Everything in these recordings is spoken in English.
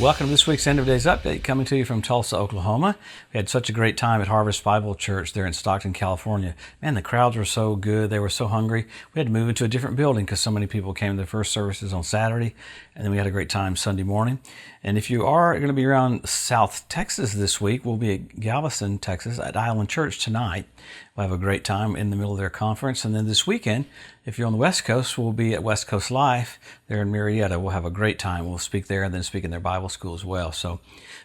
Welcome to this week's End of Days Update, coming to you from Tulsa, Oklahoma. We had such a great time at Harvest Bible Church there in Stockton, California. Man, the crowds were so good. They were so hungry. We had to move into a different building because so many people came to the first services on Saturday, and then we had a great time Sunday morning. And if you are going to be around South Texas this week, we'll be at Galveston, Texas at Island Church tonight. We'll have a great time in the middle of their conference. And then this weekend, if you're on the West Coast, we'll be at West Coast Life there in Marietta. We'll have a great time. We'll speak there and then speak in their Bible school as well. So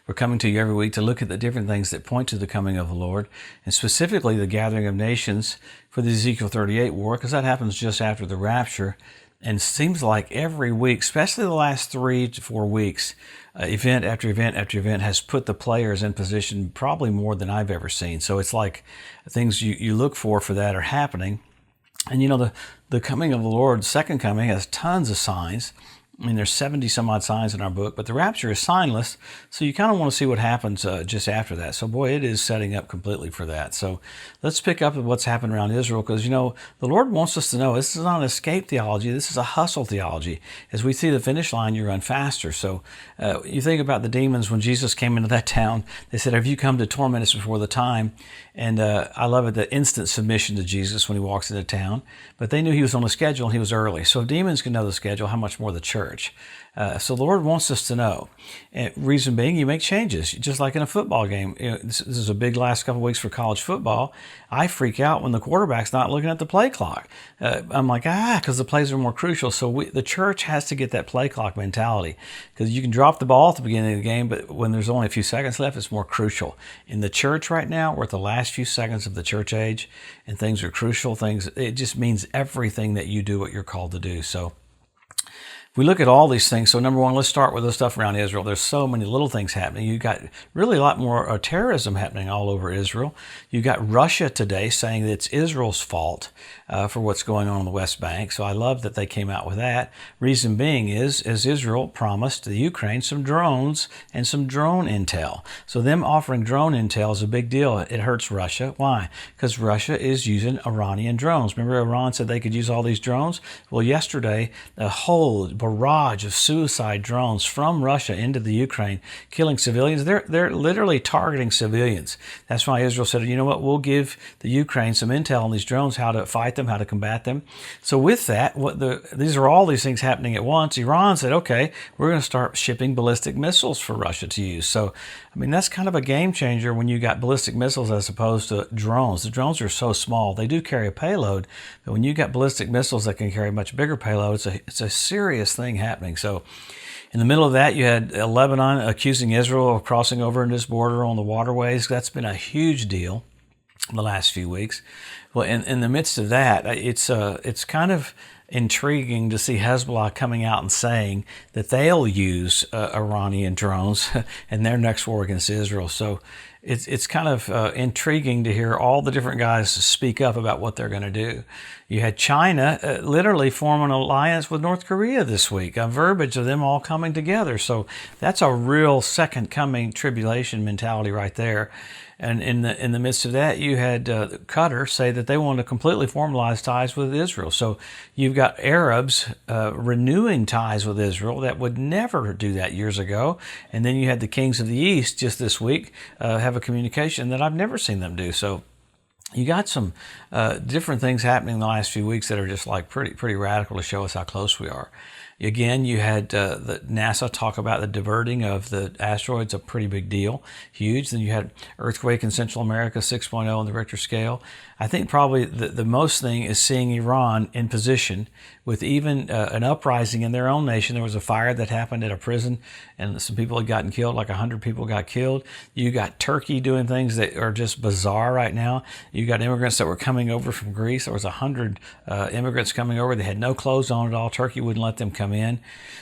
we're coming to you every week to look at the different things that point to the coming of the Lord, and specifically the gathering of nations for the Ezekiel 38 war, because that happens just after the rapture. And it seems like every week, especially the last 3 to 4 weeks, event after event after event has put the players in position probably more than I've ever seen. So it's like things you look for that are happening. And you know, the coming of the Lord, second coming, has tons of signs. I mean, there's 70 some odd signs in our book, but the rapture is signless, so you kind of want to see what happens just after that. So boy, it is setting up completely for that. So let's pick up with what's happened around Israel, because you know, the Lord wants us to know this is not an escape theology, this is a hustle theology. As we see the finish line, you run faster. So you think about the demons when Jesus came into that town, they said, "Have you come to torment us before the time?" And I love it, the instant submission to Jesus when he walks into town. But they knew he was on a schedule and he was early. So if demons can know the schedule, how much more the church? So the Lord wants us to know. And reason being, you make changes, just like in a football game. You know, this is a big last couple of weeks for college football. I freak out when the quarterback's not looking at the play clock. I'm like, because the plays are more crucial. So the church has to get that play clock mentality, because you can drop the ball at the beginning of the game, but when there's only a few seconds left, it's more crucial. In the church right now, we're at the last few seconds of the church age, and things are crucial. It just means everything that you do what you're called to do. So we look at all these things. So number one, let's start with the stuff around Israel. There's so many little things happening. You got really a lot more terrorism happening all over Israel. You got Russia today saying that it's Israel's fault for what's going on the West Bank. So I love that they came out with that. Reason being is, as Israel promised the Ukraine some drones and some drone intel. So them offering drone intel is a big deal. It hurts Russia. Why? Because Russia is using Iranian drones. Remember, Iran said they could use all these drones? Well, yesterday, a whole barrage of suicide drones from Russia into the Ukraine, killing civilians. They're literally targeting civilians. That's why Israel said, you know what, we'll give the Ukraine some intel on these drones, how to fight them, how to combat them. So with that, these are all these things happening at once. Iran said, okay, we're going to start shipping ballistic missiles for Russia to use. So, I mean, that's kind of a game changer when you got ballistic missiles as opposed to drones. The drones are so small. They do carry a payload, but when you got ballistic missiles that can carry a much bigger payload, it's a serious thing happening. So in the middle of that, you had Lebanon accusing Israel of crossing over into this border on the waterways. That's been a huge deal in the last few weeks. Well, in the midst of that, it's kind of intriguing to see Hezbollah coming out and saying that they'll use Iranian drones in their next war against Israel. So it's kind of intriguing to hear all the different guys speak up about what they're going to do. You had China literally form an alliance with North Korea this week, a verbiage of them all coming together. So that's a real second coming tribulation mentality right there. And in the midst of that, you had Qatar say that they want to completely formalize ties with Israel. So you've got Arabs renewing ties with Israel that would never do that years ago. And then you had the kings of the East just this week have a communication that I've never seen them do. So you got some different things happening in the last few weeks that are just like pretty radical to show us how close we are. Again, you had the NASA talk about the diverting of the asteroids, a pretty big deal, huge. Then you had earthquake in Central America, 6.0 on the Richter scale. I think probably the most thing is seeing Iran in position with even an uprising in their own nation. There was a fire that happened at a prison, and some people had gotten killed, like 100 people got killed. You got Turkey doing things that are just bizarre right now. You got immigrants that were coming over from Greece. There was 100 immigrants coming over. They had no clothes on at all. Turkey wouldn't let them come in.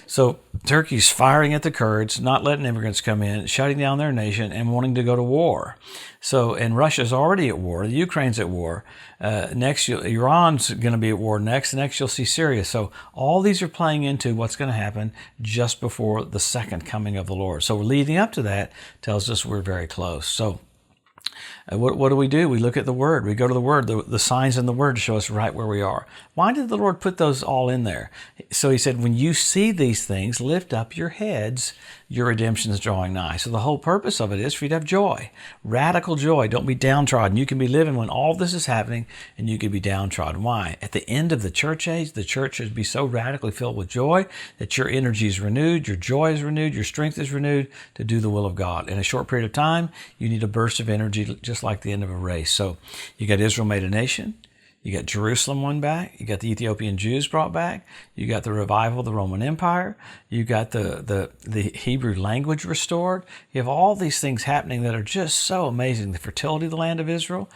So Turkey's firing at the Kurds, not letting immigrants come in, shutting down their nation, and wanting to go to war. So, and Russia's already at war. The Ukraine's at war. Next, Iran's going to be at war next. Next, you'll see Syria. So all these are playing into what's going to happen just before the second coming of the Lord. So leading up to that tells us we're very close. So What do? We look at the Word. We go to the Word. The signs in the Word show us right where we are. Why did the Lord put those all in there? So he said, when you see these things, lift up your heads. Your redemption is drawing nigh. So the whole purpose of it is for you to have joy, radical joy. Don't be downtrodden. You can be living when all this is happening, and you can be downtrodden. Why? At the end of the church age, the church should be so radically filled with joy that your energy is renewed, your joy is renewed, your strength is renewed to do the will of God. In a short period of time, you need a burst of energy, just like the end of a race. So you got Israel made a nation. You got Jerusalem won back. You got the Ethiopian Jews brought back. You got the revival of the Roman Empire. You got the Hebrew language restored. You have all these things happening that are just so amazing. The fertility of the land of Israel.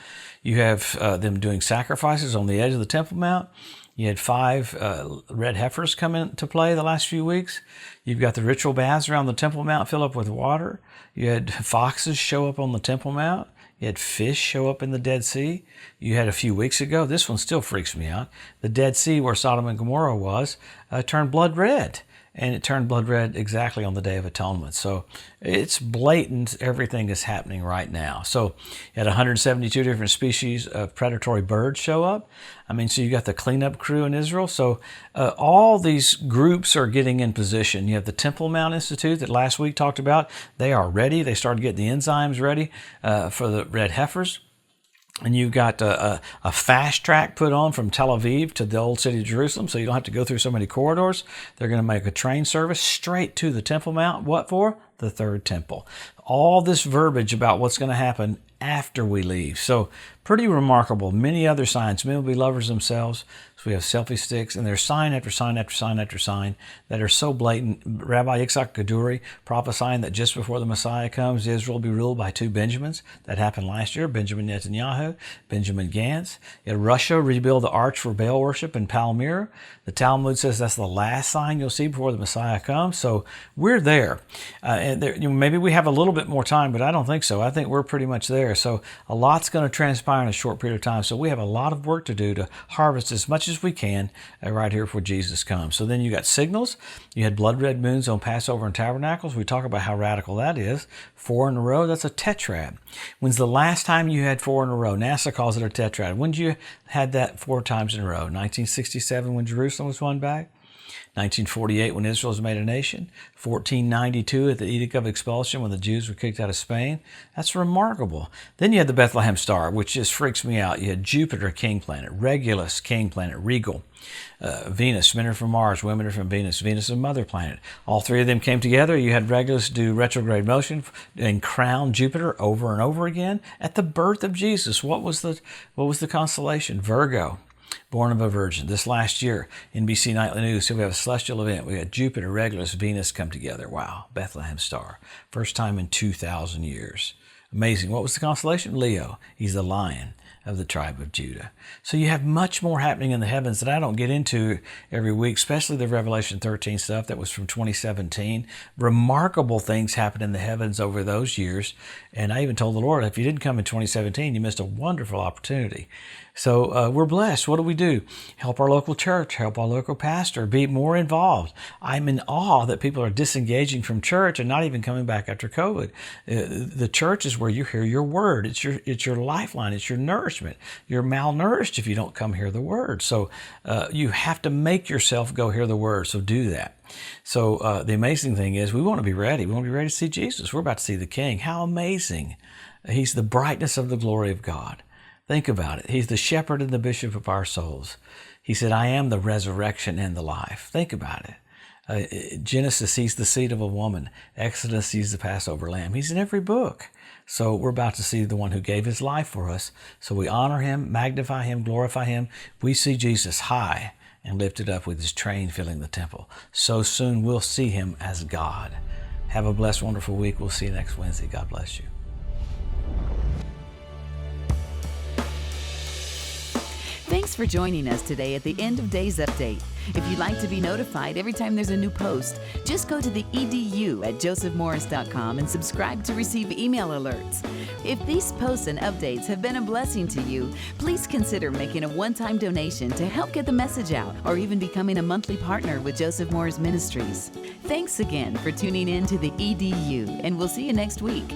You have them doing sacrifices on the edge of the Temple Mount. You had 5 red heifers come into play the last few weeks. You've got the ritual baths around the Temple Mount fill up with water. You had foxes show up on the Temple Mount. You had fish show up in the Dead Sea. You had a few weeks ago, this one still freaks me out, the Dead Sea where Sodom and Gomorrah was turned blood red. And it turned blood red exactly on the Day of Atonement. So it's blatant. Everything is happening right now. So you had 172 different species of predatory birds show up. So you got the cleanup crew in Israel. So all these groups are getting in position. You have the Temple Mount Institute that last week talked about. They are ready. They started getting the enzymes ready for the red heifers. And you've got a fast track put on from Tel Aviv to the old city of Jerusalem, so you don't have to go through so many corridors. They're going to make a train service straight to the Temple Mount. What for? The third temple. All this verbiage about what's going to happen after we leave. So pretty remarkable. Many other signs. Men will be lovers themselves. So we have selfie sticks, and there's sign after sign after sign after sign that are so blatant. Rabbi Yitzhak Kaduri prophesying that just before the Messiah comes, Israel will be ruled by 2 Benjamins. That happened last year, Benjamin Netanyahu, Benjamin Gantz. You had Russia rebuild the arch for Baal worship in Palmyra. The Talmud says that's the last sign you'll see before the Messiah comes. So we're there. Maybe we have a little bit more time, but I don't think so. I think we're pretty much there. So a lot's going to transpire in a short period of time. So we have a lot of work to do to harvest as much as we can right here before Jesus comes. So then you got signals. You had blood red moons on Passover and Tabernacles. We talk about how radical that is. 4 in a row, that's a tetrad. When's the last time you had 4 in a row? NASA calls it a tetrad. When did you had that 4 times in a row? 1967 when Jerusalem was won back. 1948 when Israel was made a nation, 1492 at the Edict of Expulsion when the Jews were kicked out of Spain. That's remarkable. Then you had the Bethlehem star, which just freaks me out. You had Jupiter, king planet, Regulus, king planet, regal, Venus, men are from Mars, women are from Venus, Venus is a mother planet. All 3 of them came together. You had Regulus do retrograde motion and crown Jupiter over and over again. At the birth of Jesus, what was the constellation? Virgo. Born of a virgin. This last year, NBC Nightly News, so we have a celestial event. We had Jupiter, Regulus, Venus come together. Wow, Bethlehem star. First time in 2,000 years. Amazing. What was the constellation? Leo. He's the lion of the tribe of Judah. So you have much more happening in the heavens that I don't get into every week, especially the Revelation 13 stuff that was from 2017. Remarkable things happened in the heavens over those years. And I even told the Lord, if you didn't come in 2017, you missed a wonderful opportunity. So we're blessed. What do? Help our local church, help our local pastor, be more involved. I'm in awe that people are disengaging from church and not even coming back after COVID. The church is where you hear your word. It's your lifeline. It's your nourishment. You're malnourished if you don't come hear the word. So you have to make yourself go hear the word. So do that. So the amazing thing is we want to be ready. We want to be ready to see Jesus. We're about to see the King. How amazing. He's the brightness of the glory of God. Think about it. He's the shepherd and the bishop of our souls. He said, I am the resurrection and the life. Think about it. Genesis, he's the seed of a woman. Exodus, he's the Passover lamb. He's in every book. So we're about to see the one who gave his life for us. So we honor him, magnify him, glorify him. We see Jesus high and lifted up with his train filling the temple. So soon we'll see him as God. Have a blessed, wonderful week. We'll see you next Wednesday. God bless you. Thanks for joining us today at the End of Days Update. If you'd like to be notified every time there's a new post, just go to the edu at josephmorris.com and subscribe to receive email alerts. If these posts and updates have been a blessing to you, please consider making a one-time donation to help get the message out, or even becoming a monthly partner with Joseph Morris Ministries. Thanks again for tuning in to the EDU, and we'll see you next week.